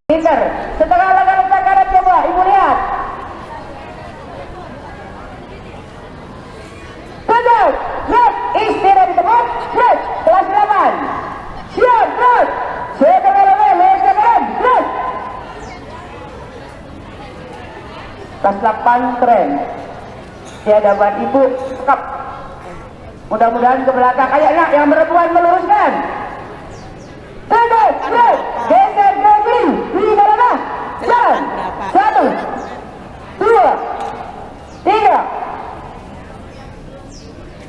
Pinter. Setengah langkah kanan coba, Ibu lihat. Tutup. Gerak. Istirahat di tempat. Gerak. Kelas 8. Siap. Gerak. Setengah langkah kanan. Gerak. Kelas 8 keren. Di hadapan Ibu cakep. Mudah-mudahan ke belakang. Ayo nak yang perempuan meluruskan. Tutup. Gerak. Geser ke kiri. Kiri kanan. Jalan. 1, 2, 3.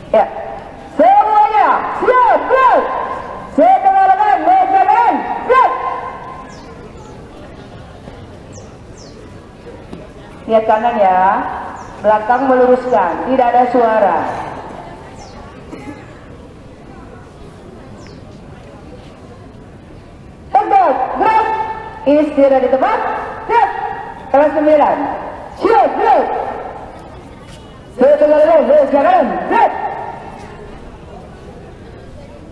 Ya. Semuanya siap. Gerak. Setengah lengan. Meja kanan. Gerak. Lihat kanan ya. Belakang meluruskan. Tidak ada suara. Tegak. Gerak. Istirahat di tempat. Gerak. Kelas 9. Siap. Gerak. Setengah lengan. Meja kanan. Gerak.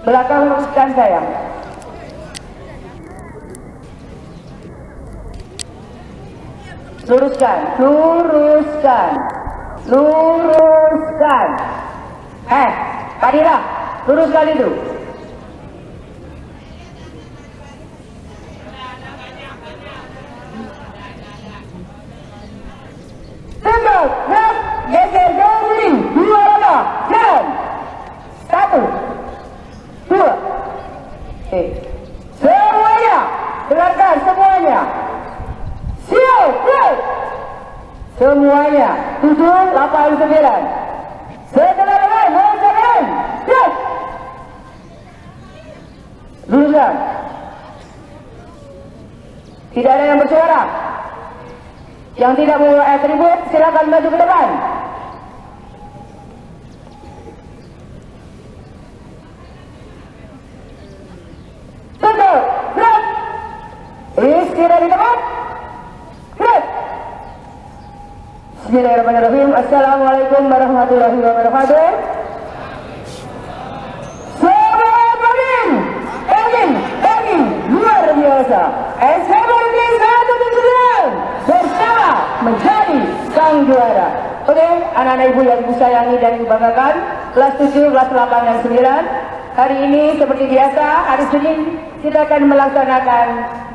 Belakang luruskan sayang. Luruskan, luruskan, luruskan. Pak Dira, luruskan itu. Tembak, gerak, geser ke kiri, 2 langkah, jalan. 1, 2. Semuanya, dengarkan semuanya. Siap, gerak. Semuanya 7, 8, 9. Setengah lengan, meja kanan. Gerak. Luruskan. Tidak ada yang bersuara. Yang tidak membawa atribut silakan maju ke depan. Tutup, gerak. Istirahat di tempat. Gerak. Bismillahirrahmanirrahim. Assalamualaikum warahmatullahi wabarakatuh. Selamat pagi. Engin, luar biasa. SMRT 179 bersama menjadi sang juara. Oke, anak-anak ibu yang ibu sayangi dan ibu banggakan, kelas 7, kelas 8, dan 9. Hari ini seperti biasa, hari Senin kita akan melaksanakan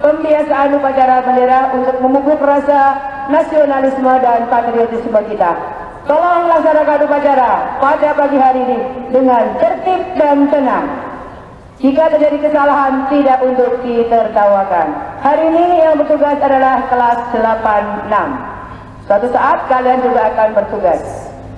pembiasaan upacara bendera untuk memupuk rasa nasionalisme dan patriotisme kita. Tolong laksanakan upacara pada pagi hari ini dengan tertib dan tenang. Jika terjadi kesalahan, tidak untuk ditertawakan. Hari ini yang bertugas adalah kelas 8-6. Suatu saat kalian juga akan bertugas.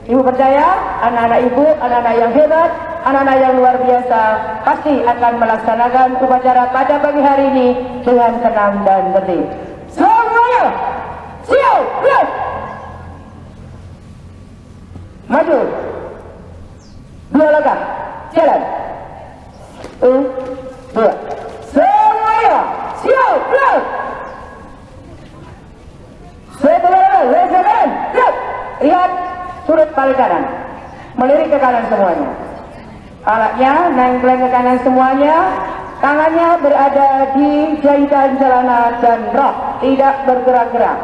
Ibu percaya, anak-anak ibu, anak-anak yang hebat, anak-anak yang luar biasa, pasti akan melaksanakan upacara pada pagi hari ini dengan tenang dan tertib. Semuanya, siap, gerak. Maju. 2 langkah, jalan. 1, 2. Semuanya, siap, gerak. Setengah meja kanan, gerak. Lihat sudut paling kanan, melirik ke kanan semuanya. Alatnya nengkleng ke kanan semuanya. Tangannya berada di jahitan celana dan rok, tidak bergerak-gerak.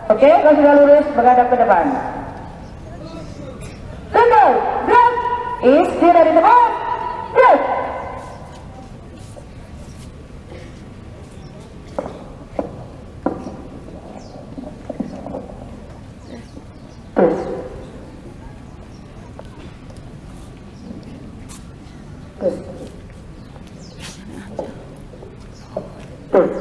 Oke, kalau sudah lurus menghadap ke depan. Tunggu, gerak. Istirahat di tempat. Gerak. Terus. Terus. Terus.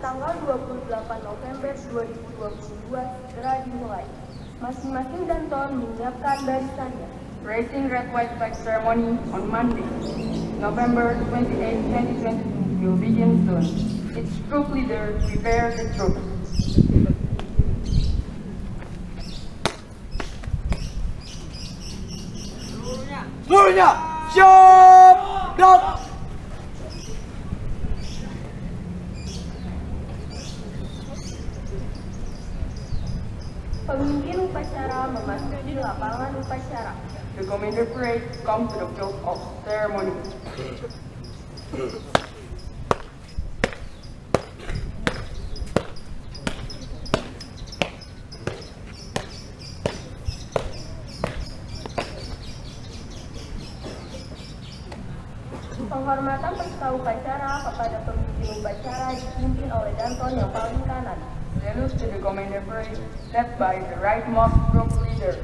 Tanggal 28 November 2022 segera dimulai. Masing-masing danton menyiapkan barisannya. Raising red white flag ceremony on Monday, November 28, 2022 will begin soon. Its troop leader prepare the troops. Seluruhnya siap gerak. Pemimpin upacara memasuki lapangan upacara. The commander parade comes to the field of ceremony. Penghormatan peserta upacara kepada pemimpin upacara dipimpin oleh Danton yang paling kanan. Salute to the commander parade led by the rightmost group leader.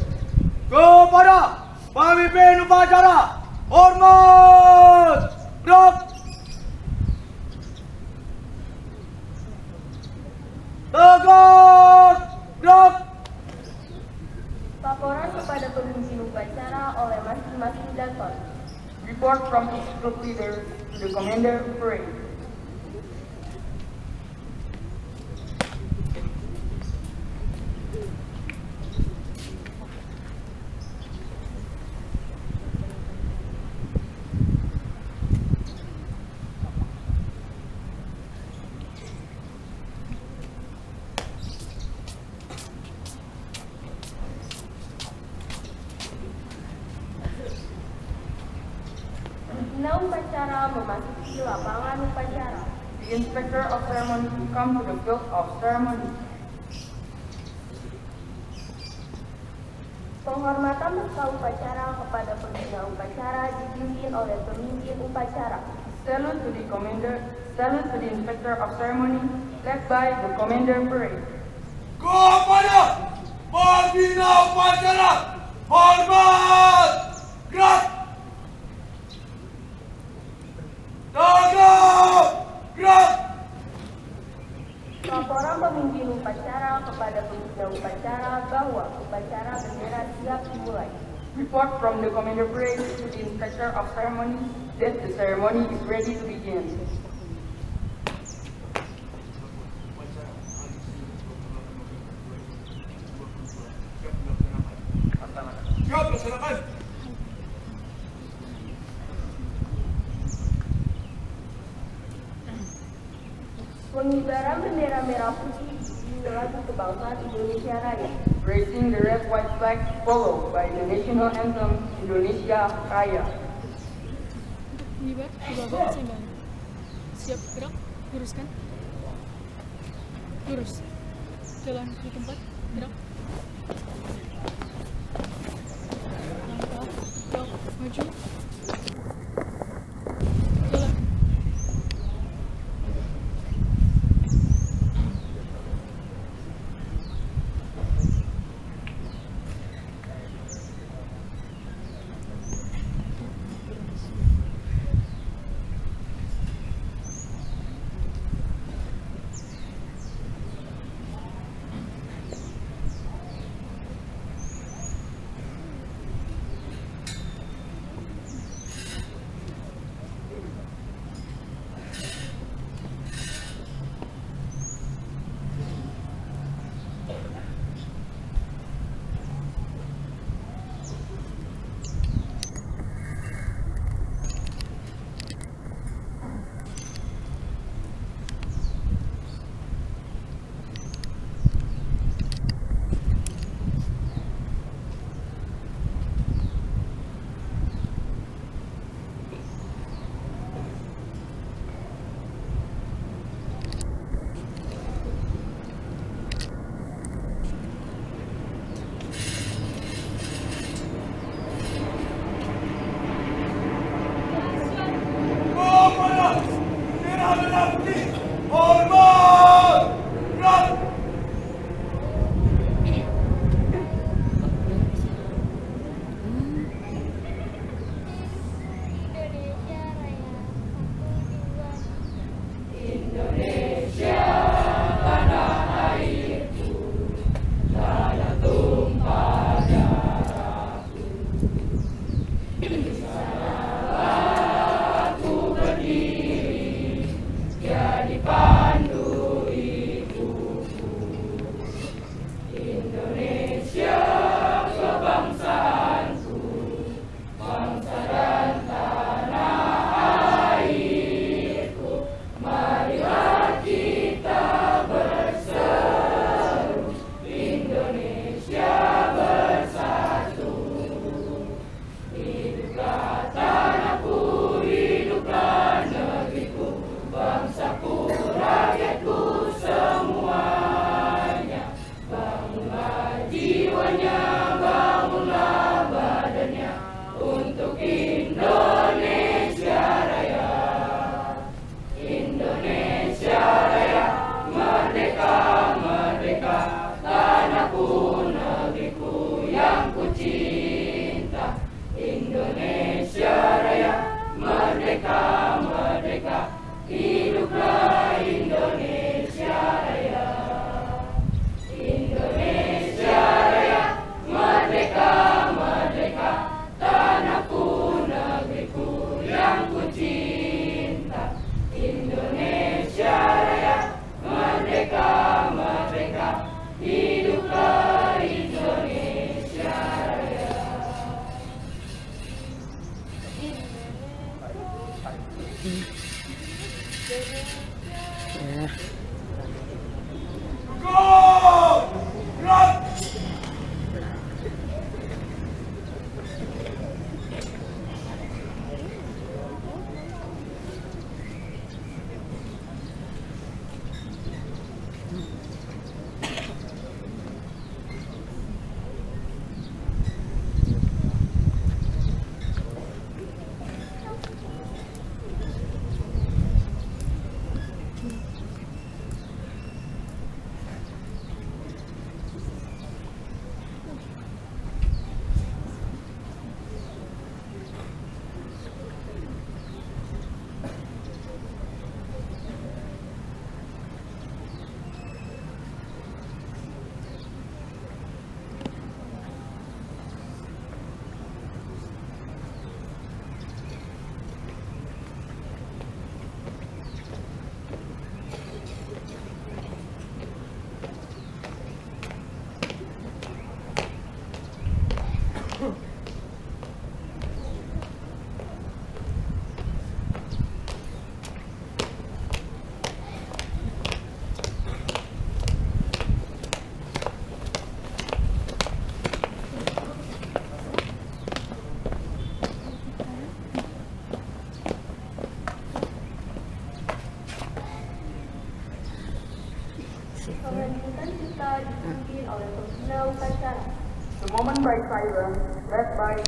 Kepada pemimpin upacara, hormat, gerak. Tegak, gerak. Laporan kepada pemimpin upacara oleh masing-masing Danton. Report from each group leader to the commander parade. Pembina upacara memasuki lapangan upacara. The inspector of ceremony comes to the field of ceremony. Penghormatan peserta upacara kepada pembina upacara dipimpin oleh pemimpin upacara. Salute to the inspector of ceremony led by the commander parade. Kepada pembina upacara, hormat, gerak. Tegak, gerak. Laporan pemimpin upacara kepada pembina upacara bahwa upacara bendera siap dimulai. Report from the commander parade to the inspector of ceremony that the ceremony is ready to begin. Siap, laksanakan. Pengibaran bendera merah putih diiringi lagu kebangsaan Indonesia Raya. Raising the red white flag followed by the national anthem Indonesia Raya. Ngibar, di bawah seimbang. Siap gerak, luruskan. Lurus. Jalan di tempat, gerak. Langkah, gerak, maju. Jalan.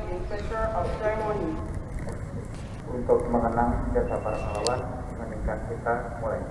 the Inspector of Ceremony. Untuk mengenang jasa para pahlawan, meningkat kita mulai.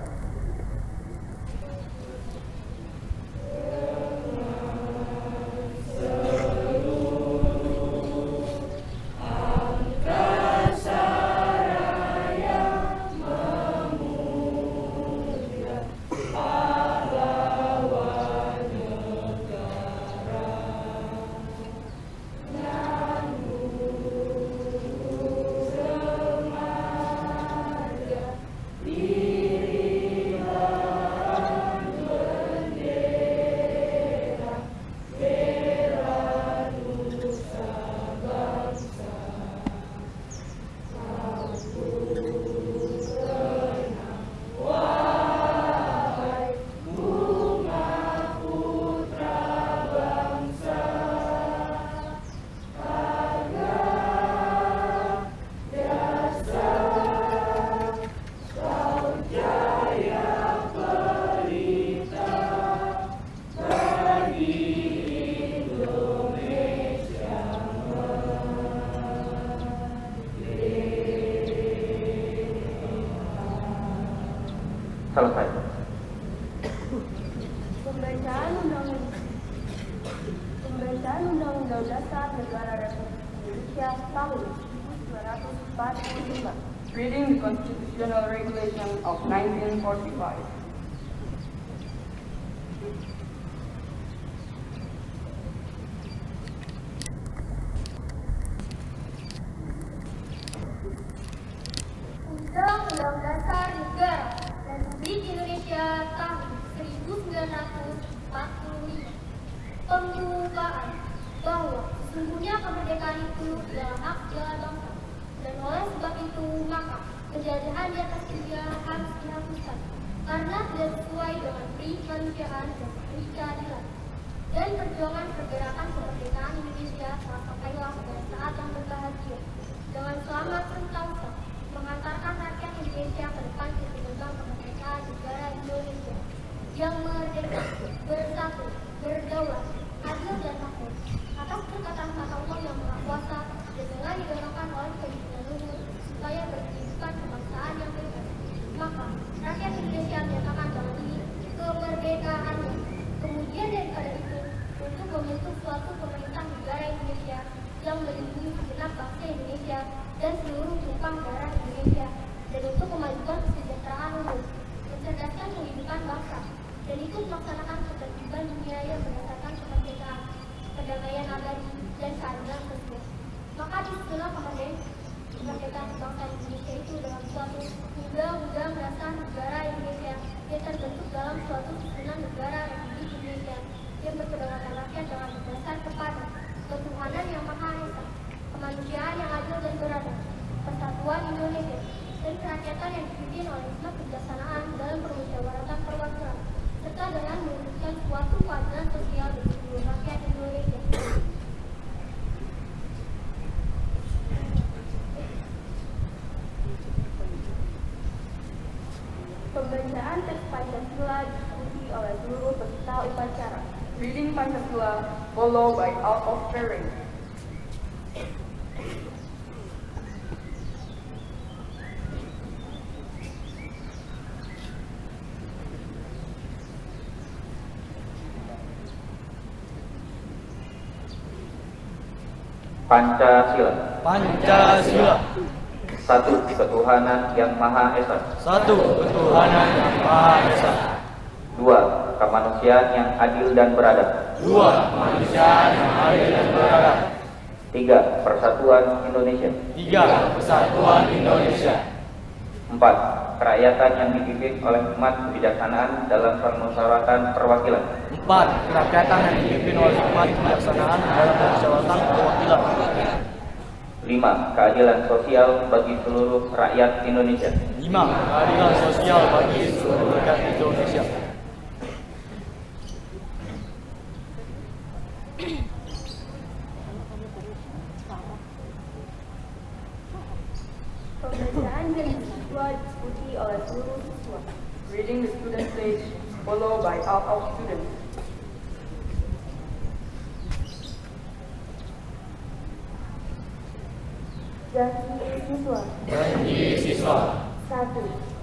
Selesai. Pembacaan Undang-Undang Dasar Negara Republik Indonesia tahun 1945. Reading the Constitutional Regulation of 1945. Undang-Undang Dasar Negara Republik Indonesia tahun 1945. Pembukaan bahwa sesungguhnya kemerdekaan itu adalah hak segala bangsa, dan oleh sebab itu maka penjajahan di atas dunia harus dihapuskan karena tidak sesuai dengan kemanusiaan dan keadilan. Dan perjuangan pergerakan kemerdekaan Indonesia telah sampailah pada saat yang berbahagia dengan selamat sentosa mengantarkan rakyat Indonesia ke depan ke gerbang kemerdekaan negara Indonesia yang merdeka, bersatu, berdaulat, adil dan makmur atas perkataan kata Allah yang maha kuasa dan dengan didorongkan oleh pemimpin luhur supaya berkehidupan kebangsaan yang bebas. Maka rakyat Indonesia menyatakan dalam diri kemerdekaannya. Kemudian daripada itu untuk membentuk suatu pemerintah negara Indonesia yang melindungi segenap bangsa Indonesia dan seluruh tumpang darah Indonesia, dan untuk memajukan kesejahteraan umum, mencerdaskan kehidupan bangsa, dan itu melaksanakan ketertiban dunia yang berdasarkan kemerdekaan, perdamaian abadi, dan keadilan sosial. Maka disitulah kemerdekaan bangsa Indonesia itu dalam suatu undang-undang dasar negara Indonesia yang terbentuk dalam suatu susunan negara Republik Indonesia yang berkedaulatan rakyat dengan berdasar kepada ketuhanan yang Maha Esa, kemanusiaan yang adil dan beradab, persatuan Indonesia, dan kerakyatan yang dipimpin oleh hikmat kebijaksanaan dalam permusyawaratan perwakilan, serta dengan mewujudkan suatu keadilan sosial bagi seluruh rakyat Indonesia. Pembacaan teks Pancasila diikuti oleh seluruh peserta upacara. Reading Pancasila followed by out of swearing. Pancasila. Pancasila. 1. Ketuhanan yang Maha Esa. 1. Ketuhanan yang Maha Esa. 2. Kemanusiaan yang adil dan beradab. 2. Kemanusiaan yang adil dan beradab. 3. Persatuan Indonesia. 3. Persatuan Indonesia. 4. Kerakyatan yang dipimpin oleh hikmat kebijaksanaan dalam permusyawaratan perwakilan. 4. Kerakyatan yang dipimpin oleh hikmat kebijaksanaan dalam permusyawaratan perwakilan. 5. Keadilan sosial bagi seluruh rakyat Indonesia. 5. Keadilan sosial bagi seluruh rakyat Indonesia. Pembacaan dari siswa diikuti oleh seluruh siswa. Reading the student stage followed by out of students. Janji siswa. Janji siswa. 1.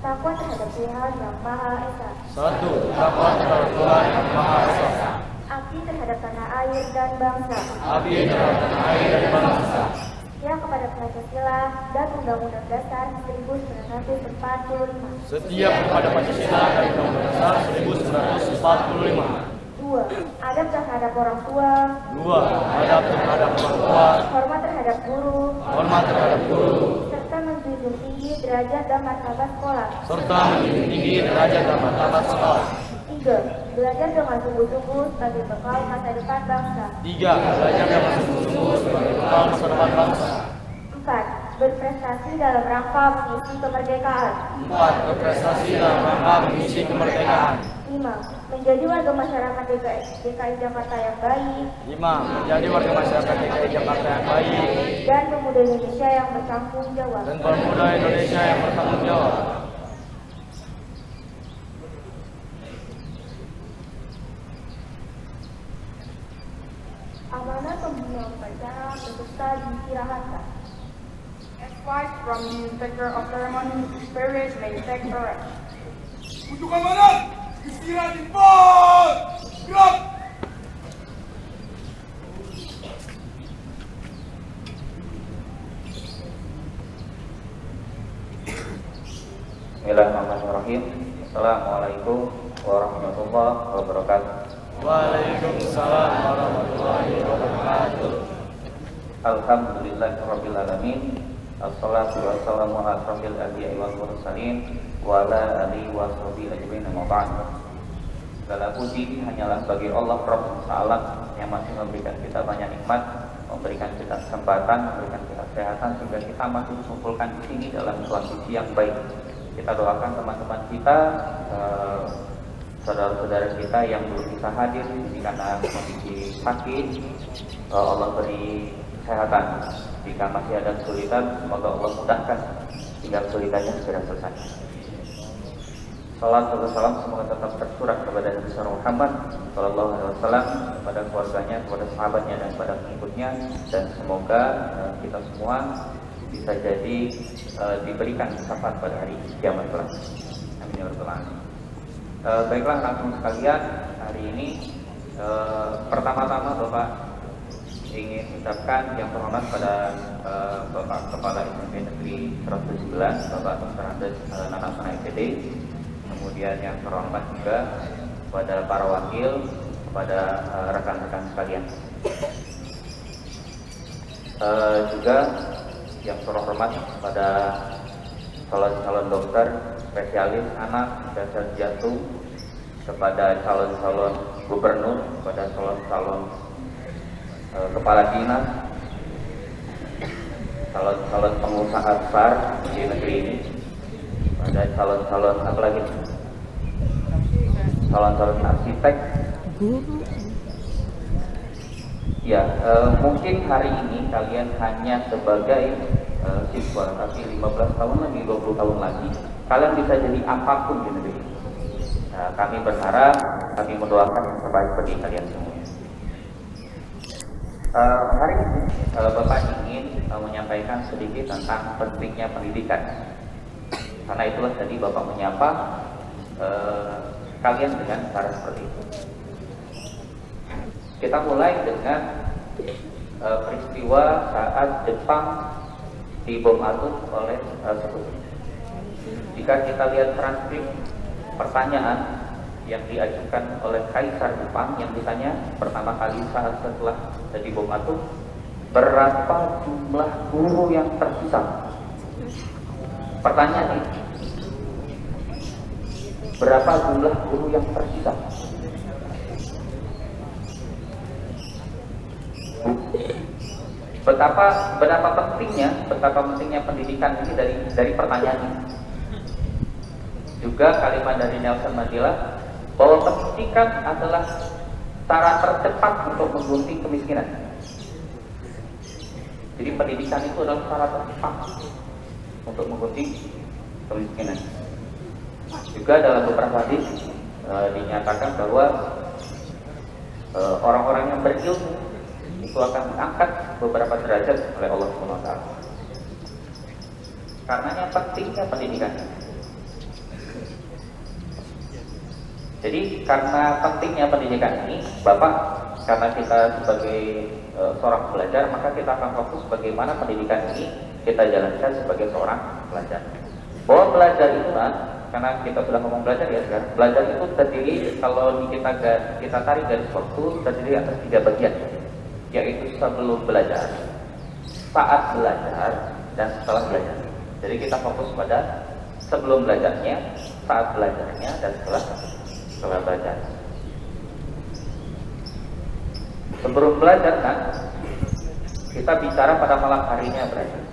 Takwa terhadap Tuhan Yang Maha Esa. 1. Takwa terhadap Tuhan Yang Maha Esa. Abdi terhadap tanah air dan bangsa. Abdi terhadap tanah air dan bangsa. Setia kepada Pancasila dan Undang-Undang Dasar 1945. Setia kepada Pancasila dan Undang-Undang Dasar 1945. 2. Adab terhadap orang tua. 2. Adab terhadap orang tua. Hormat terhadap guru. Hormat terhadap guru. Serta menjunjung tinggi derajat dan martabat sekolah. Serta menjunjung tinggi derajat dan martabat sekolah. 3. Belajar dengan sungguh-sungguh sebagai bekal masa depan bangsa. 3. Belajar dengan sungguh-sungguh sebagai bekal masa depan bangsa. 4. Berprestasi dalam rangka mengisi kemerdekaan. 4. Berprestasi dalam rangka mengisi kemerdekaan. 5. Menjadi warga masyarakat DKI Jakarta yang baik. 5. Menjadi warga masyarakat DKI Jakarta yang baik. Dan pemuda Indonesia yang bertanggung jawab. Dan pemuda Indonesia yang bertanggung jawab. Amanah pembina upacara beserta diistirahatkan. Advice from the Inspector of Ceremony, spirits may take courage. Untuk amanat, istirahat di pos. Gerak. Bismillahirrahmanirrahim. Assalamualaikum warahmatullahi wabarakatuh. Waalaikumsalam warahmatullahi wabarakatuh. Alhamdulillahirabbil alamin. Assalatu wassalamu ala asyrofil anbiya'i wal mursalin wa ala alihi wa sahbihi ajmain, amma ba'd. Segala puji hanyalah bagi Allah Rabb Ta'ala yang masih memberikan kita banyak nikmat, memberikan kita kesempatan, memberikan kita kesehatan sehingga kita masih dikumpulkan di sini dalam kondisi yang baik. Kita doakan teman-teman kita, saudara-saudara kita yang belum bisa hadir karena kondisi sakit, Allah beri kesehatan. Jika masih ada kesulitan, semoga Allah mudahkan hingga kesulitannya segera selesai. Salam dan salam semoga tetap tercurah kepada Nabi Muhammad Sallallahu Alaihi Wasallam, kepada keluarganya, kepada sahabatnya dan kepada pengikutnya, dan semoga kita semua bisa jadi diberikan syafaat pada hari kiamat kelak. Amin ya rabbal alamin. Baiklah langsung sekalian, hari ini pertama-tama Bapak ingin ucapkan yang terhormat pada Bapak Kepala SMP Negeri 111, Bapak Dr. Andes Nanasana IPD, kemudian yang terhormat juga kepada para wakil, kepada rekan-rekan sekalian, juga yang terhormat kepada calon-calon dokter, spesialis anak dan jantung, kepada calon-calon gubernur, kepada calon-calon kepala dinas, calon-calon pengusaha besar di negeri ini, pada calon-calon apa lagi? Calon-calon arsitek. Ya, mungkin hari ini kalian hanya sebagai siswa, tapi 15 tahun lagi, 20 tahun lagi kalian bisa jadi apapun di negeri ini. Kami berharap, kami mendoakan yang terbaik bagi kalian semuanya. Hari ini Bapak ingin menyampaikan sedikit tentang pentingnya pendidikan. Karena itulah tadi Bapak menyapa kalian dengan cara seperti itu. Kita mulai dengan peristiwa saat Jepang dibom atom oleh sekutu. Jika kita lihat transkrip pertanyaan yang diajukan oleh Kaisar Jepang yang ditanya pertama kali saat setelah jadi bom atom, berapa jumlah guru yang tersisa? Pertanyaan ini, berapa jumlah guru yang tersisa? Betapa pentingnya pendidikan ini dari pertanyaan ini. Juga kalimat dari Nelson Mandela bahwa pendidikan adalah cara tercepat untuk menggunting kemiskinan. Jadi pendidikan itu adalah cara tercepat untuk menggunting kemiskinan. Juga dalam beberapa hadis dinyatakan bahwa orang-orang yang berilmu itu akan diangkat beberapa derajat oleh Allah SWT. karenanya pentingnya pendidikan. Jadi karena pentingnya pendidikan ini, Bapak, karena kita sebagai seorang pelajar, maka kita akan fokus bagaimana pendidikan ini kita jalankan sebagai seorang pelajar. Bahwa belajar itu kan, karena kita sudah ngomong belajar ya sekarang, belajar itu terdiri, kalau kita tarik garis waktu, terdiri atas 3 bagian, yaitu sebelum belajar, saat belajar, dan setelah belajar. Jadi kita fokus pada sebelum belajarnya, saat belajarnya, dan setelah belajar. Sebelum belajar kan, kita bicara pada malam harinya belajar.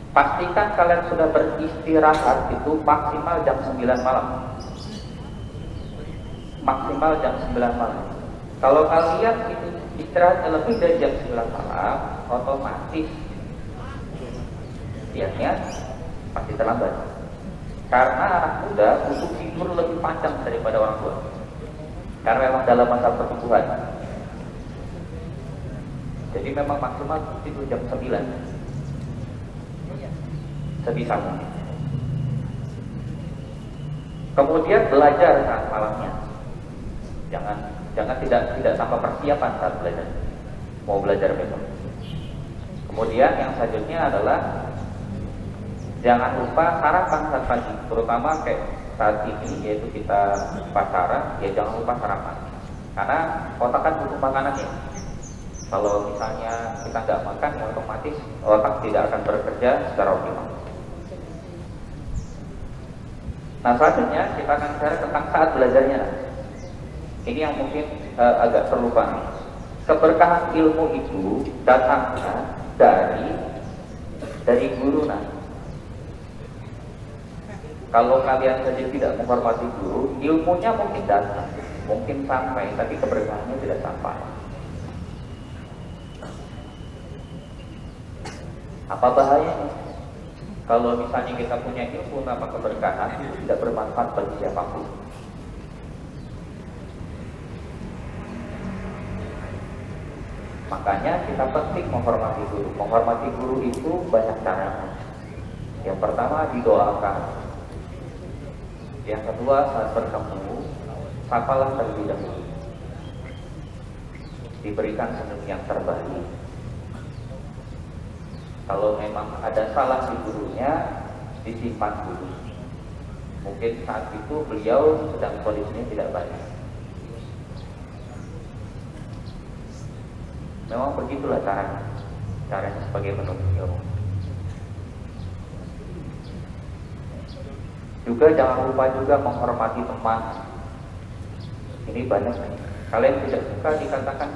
Pastikan kalian sudah beristirahat itu maksimal jam 9 malam. Maksimal jam 9 malam. Kalau kalian itu istirahat lebih dari jam 9 malam, otomatis siangnya pasti terlambat. Karena anak muda butuh tidur lebih panjang daripada orang tua. Karena memang dalam masa pertumbuhan. Jadi memang maksimal tidur jam 9. Sebisa mungkin. Kemudian belajar saat malamnya. Jangan tidak tanpa persiapan saat belajar. Mau belajar besok. Kemudian yang selanjutnya adalah jangan lupa sarapan saat pagi, terutama kayak saat ini yaitu kita pacaran, ya jangan lupa sarapan. Karena otak kan butuh makanan ya. Kalau misalnya kita nggak makan, ya otomatis otak tidak akan bekerja secara optimal. Nah selanjutnya kita akan bicara tentang saat belajarnya. Ini yang mungkin agak terlupa. Keberkahan ilmu itu datangnya dari guru nanti. Kalau kalian saja tidak menghormati guru, ilmunya mungkin datang, mungkin sampai, tapi keberkahannya tidak sampai. Apa bahayanya? Kalau misalnya kita punya ilmu tanpa keberkahan, itu tidak bermanfaat bagi siapapun. Makanya kita penting menghormati guru. Menghormati guru itu banyak caranya. Yang pertama didoakan. Yang kedua saat bertemu, sapalah terlebih dahulu. Diberikan senyum yang terbaik. Kalau memang ada salah di gurunya, disimpan dulu. Mungkin saat itu beliau sedang kondisinya tidak baik. Memang begitulah caranya sebagai penuntut ilmu. Juga jangan lupa juga menghormati teman. Ini banyak nih. Kalian tidak suka dikatakan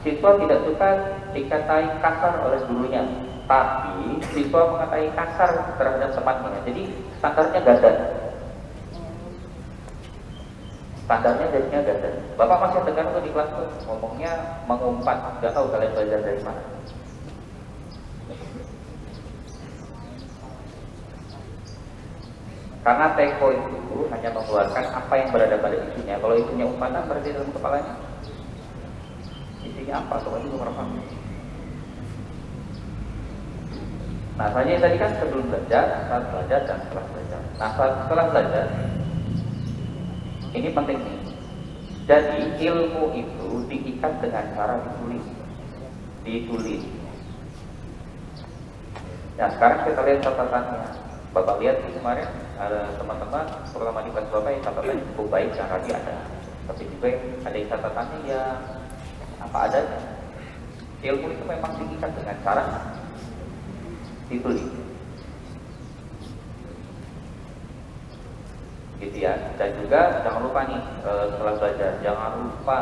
siswa tidak suka dikatai kasar oleh gurunya, tapi siswa mengatai kasar terhadap temannya. Jadi standarnya ganda. Standarnya jadinya ganda. Bapak masih dengar tuh di kelas tuh ngomongnya mengumpat, nggak tahu kalian belajar dari mana. Karena teko itu hanya mengeluarkan apa yang berada pada isunya. Kalau isunya umpatan berada dalam kepalanya, isinya apa? Coba itu berapa? Nah, saya tadi kan sebelum belajar, saat belajar, dan setelah belajar. Nah, setelah belajar, ini penting nih. Jadi ilmu itu diikat dengan cara ditulis. Nah, sekarang kita lihat catatannya. Bapak lihat kemarin ada teman-teman, terutama di kelas Bapak yang catatannya cukup baik, yang tadi ada. Tapi juga ada yang catatannya ya apa adanya. Ilmu itu memang diikat dengan cara ditulis. Gitu ya. Dan juga jangan lupa nih setelah belajar, jangan lupa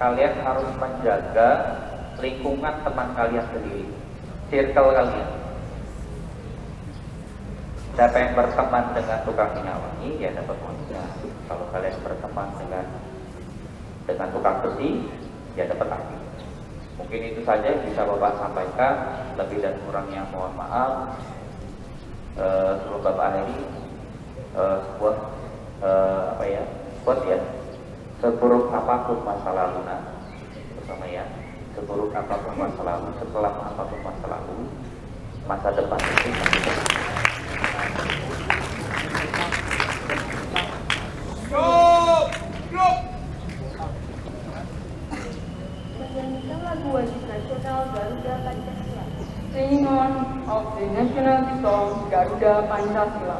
kalian harus menjaga lingkungan teman kalian sendiri, circle kalian. Siapa yang berteman dengan tukang minyak wangi, ya dapat wanginya. Kalau kalian berteman dengan tukang besi, ya dapat api. Mungkin itu saja yang bisa Bapak sampaikan. Lebih dan kurangnya mohon maaf. Sebelum Bapak akhiri, sebuah quote ya. Seburuk apapun masa lalu, bersama ya. Seburuk apapun masa lalu, setelah apapun masa lalu, masa depan itu. Menyanyikan lagu wajib nasional Garuda Pancasila. Singing on of the national song Garuda Pancasila.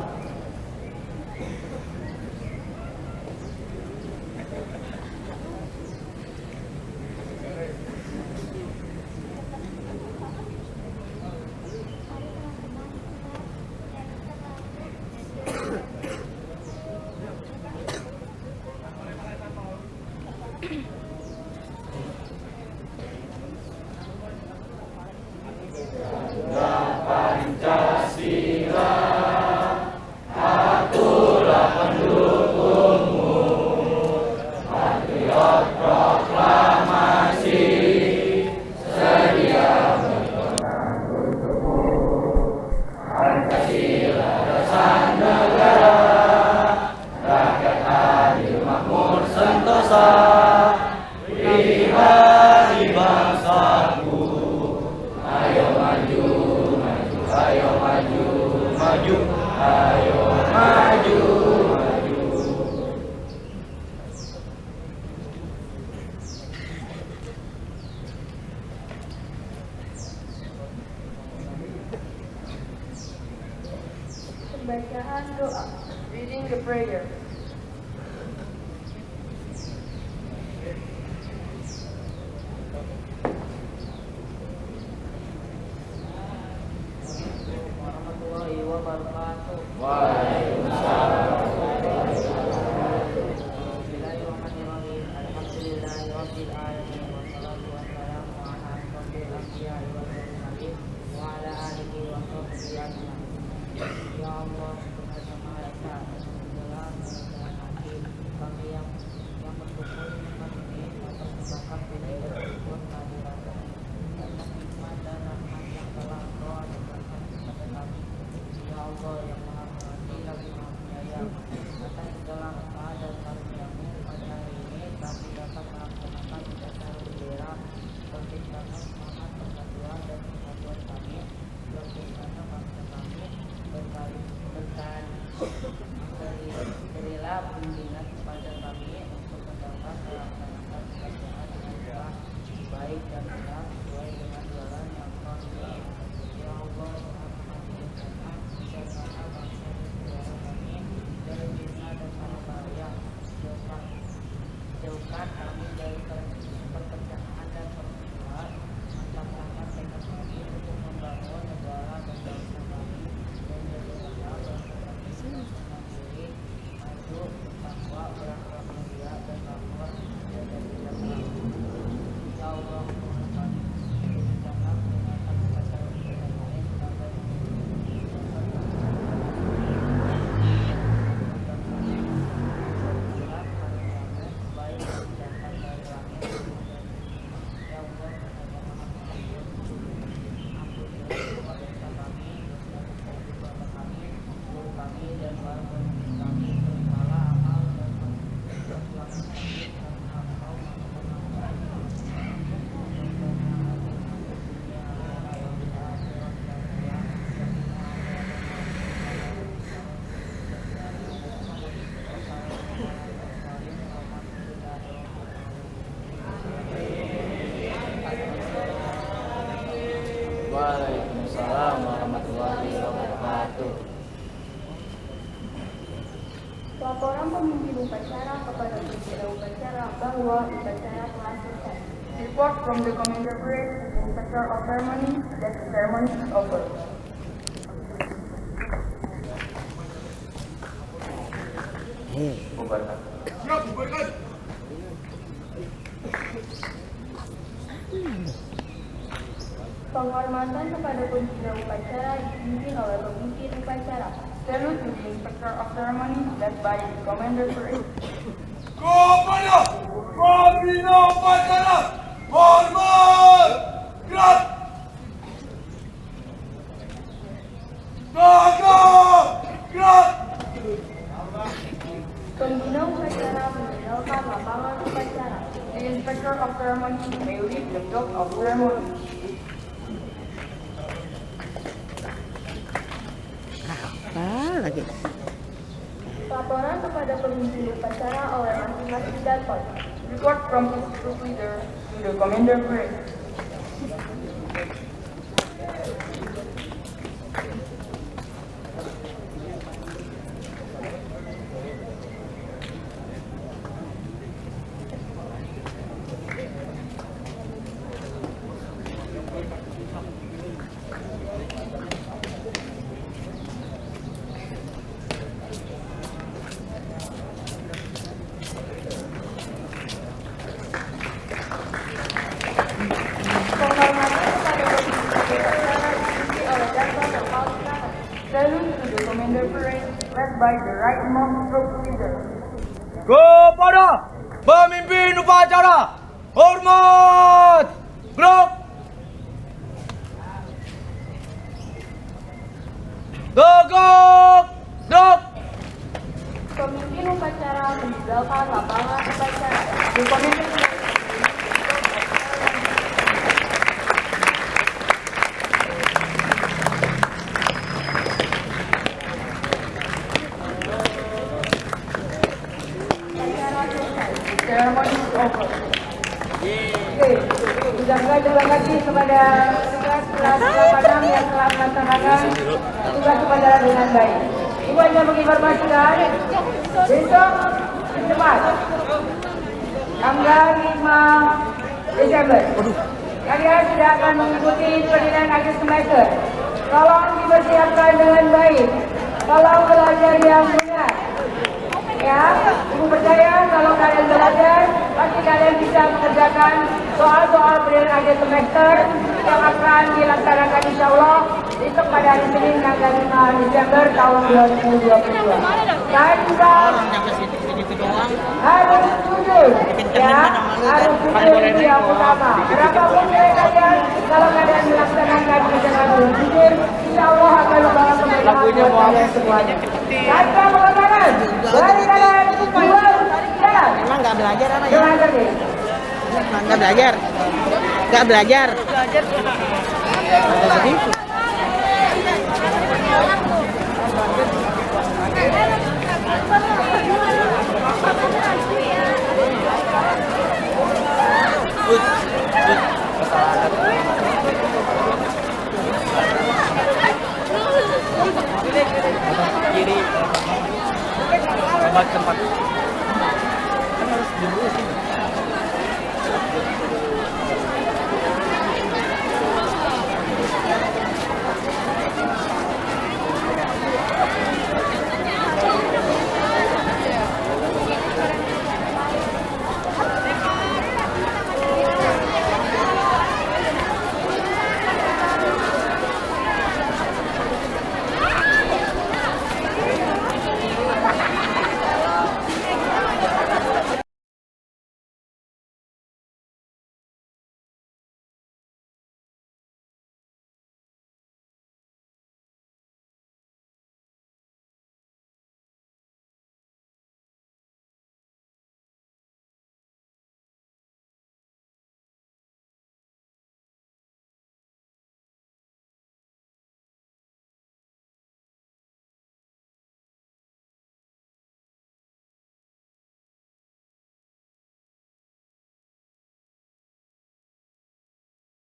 Pembacaan doa. Reading the prayer. Warahmatullahi wabarakatuh. Bismillahirrahmanirrahim. Alhamdulillahirabbil alamin wassalatu wassalamu ala asyrofil anbiya'i wal mursalin wa ala alihi wa sahbihi ajma'in. Ya Allah, Tuhan yang Maha Esa, segala kemudahan hati kami yang bersyukur nikmat ini atas berbakat ini bersyukur kehadiratmu atas nikmat dan rahmat yang telah Engkau anugerahkan kepada kami. Ya Allah yang Maha Pengasih lagi Maha Penyayang, atas segala rahmat dan karunia-Mu pada hari ini kami dapat melaksanakan upacara bendera seperti karena semangat persatuan dan kesatuan kami, seperti karena bangsa kami berilah bimbingan kepada kami untuk dapat melaksanakan pekerjaan kita baik dan benar sesuai dengan jalan yang Kau ridhoi. Ya Allah, Alhamdulillah, bijaksana bangsa dan negara kami dari fitnah dan mara bahaya. Jauhkan kami dari perpecahan dan permusuhan. Mantapkan tekad kami untuk membangun negara dan bangsa kami. Waalaikumsalam warahmatullahi wabarakatuh. Laporan pemimpin upacara kepada pembina upacara bahwa upacara telah selesai. Report from the Commander Parade to the Inspector of Ceremony that the ceremony is over. Bubarkan. Siap, bubarkan. Penghormatan kepada pembina upacara dipimpin oleh pemimpin upacara. Salute to the Inspector of Ceremony led by the Commander Parade. Kepada pembina upacara, hormat, gerak, gagap, gerak. Pembina upacara meninggalkan lapangan upacara. The Inspector of Ceremony may lead the job of ceremony. Laporan kepada pemimpin upacara oleh masing-masing dapat. Report from group leader to the commander parade. Salute to the commander parade led by the rightmost group leader. Kepada pemimpin upacara, hormat, gerak. Tegak, gerak. Pemimpin upacara meninggalkan lapangan upacara. The commander ceremony is over. Ucapkan terima kasih kepada tugas Padang yang telah melaksanakan tugas upacara dengan baik. Ibu hanya menginformasikan besok Jumat tanggal 5 Desember kalian sudah akan mengikuti penilaian akhir semester. Tolong dipersiapkan dengan baik. Tolong belajar yang benar. Ya, Ibu percaya kalau kalian belajar, pasti kalian bisa mengerjakan soal-soal penilaian akhir semester yang akan dilaksanakan insya Allah besok pada hari Senin tanggal 5 Desember tahun 2022. Dan juga harus jujur, ya, harus jujur itu yang utama. Berapapun nilai kalian, kalau kalian melaksanakan dengan jujur, insya Allah akan membawa kemenangan buat kalian semuanya. Tanpa mengatakan, balik kanan, dua, jalan. Emang nggak belajar apa ya? Jangan terus. Nggak belajar. Nggak belajar. Belajar.